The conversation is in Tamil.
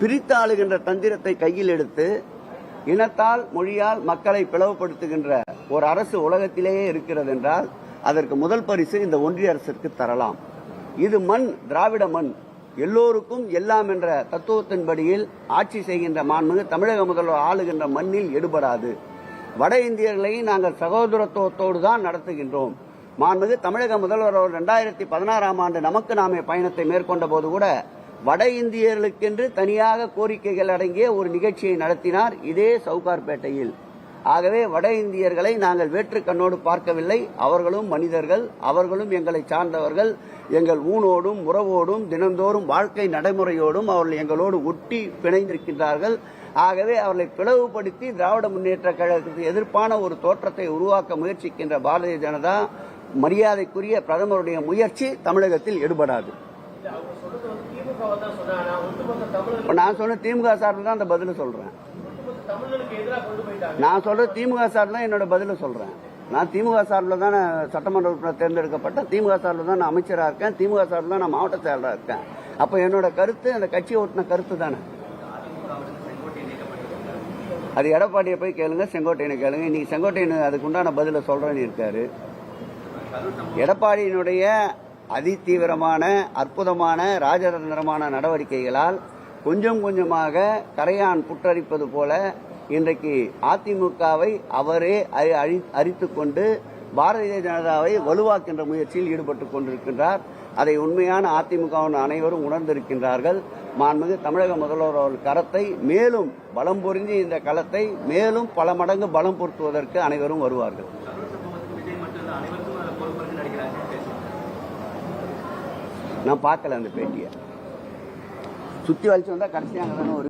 பிரித்து ஆளுகின்ற தந்திரத்தை கையில் எடுத்து இனத்தால் மொழியால் மக்களை பிளவுபடுத்துகின்ற ஒரு அரசு உலகத்திலேயே இருக்கிறது என்றால் அதற்கு முதல் பரிசு இந்த ஒன்றிய அரசிற்கு தரலாம். இது மண் திராவிட மண், எல்லோருக்கும் எல்லாம் என்ற தத்துவத்தின்படியில் ஆட்சி செய்கின்ற மாண்புமிகு தமிழக முதல்வர் ஆளுகின்ற மண்ணில் எடுபடாது. வட இந்தியர்களை நாங்கள் சகோதரத்துவத்தோடு தான் நடத்துகின்றோம். மாண்புமிகு தமிழக முதல்வர் 2016ஆம் ஆண்டு நமக்கு நாமே பயணத்தை மேற்கொண்ட போது கூட வட இந்தியர்களுக்கென்று தனியாக கோரிக்கைகள் அடங்கிய ஒரு நிகழ்ச்சியை நடத்தினார், இதே சவுகார்பேட்டையில். ஆகவே வட இந்தியர்களை நாங்கள் வேற்று கண்ணோடு பார்க்கவில்லை. அவர்களும் மனிதர்கள், அவர்களும் எங்களை சார்ந்தவர்கள். எங்கள் ஊனோடும் உறவோடும் தினந்தோறும் வாழ்க்கை நடைமுறையோடும் அவர்கள் எங்களோடு ஒட்டி பிணைந்திருக்கின்றார்கள். ஆகவே அவர்களை பிளவுபடுத்தி திராவிட முன்னேற்ற கழகத்துக்கு எதிர்ப்பான ஒரு தோற்றத்தை உருவாக்க முயற்சிக்கின்ற பாரதிய ஜனதா மரியாதைக்குரிய பிரதமருடைய முயற்சி தமிழகத்தில் எடுபடாது. நான் சொன்ன திமுக சார்பில் தான் அந்த பதில சொல்றேன். நான் சொல்ற திமுக சார்பில் தான் என்னோட பதில சொல்றேன். நான் திமுக சார்பில் தான் சட்டமன்ற உறுப்பினர் தேர்ந்தெடுக்கப்பட்ட, திமுக சார்பில் தான் நான் அமைச்சராக இருக்கேன், திமுக சார்பில் தான் நான் மாவட்ட செயலராக இருக்கேன். அப்ப என்னோட கருத்து அந்த கட்சியை ஓட்டின கருத்து தானே. அது எடப்பாடியை போய் கேளுங்க, செங்கோட்டையனை கேளுங்க. இன்னைக்கு செங்கோட்டையன் அதுக்குண்டான பதில சொல்றேன்னு இருக்காரு. எடப்பாடியினுடைய அதிதீவிரமான அற்புதமான ராஜதந்திரமான நடவடிக்கைகளால் கொஞ்சம் கொஞ்சமாக கரையான் புற்றரிப்பது போல இன்றைக்கு அதிமுகவை அவரே அரித்துக் கொண்டு பாரதிய ஜனதாவை வலுவாக்கின்ற முயற்சியில் ஈடுபட்டுக் கொண்டிருக்கின்றார். அதை உண்மையான அதிமுக அனைவரும் உணர்ந்திருக்கின்றார்கள். மாண்புமிகு தமிழக முதல்வர் அவர்கள் கரத்தை மேலும் பலம் பொருந்தி இந்த களத்தை மேலும் பல மடங்கு பலம் பொருத்துவதற்கு அனைவரும் வருவார்கள். நான் பார்க்கல அந்த பேட்டியை. சுத்தி வலிச்சு வந்தா கடைசியாக ஒரு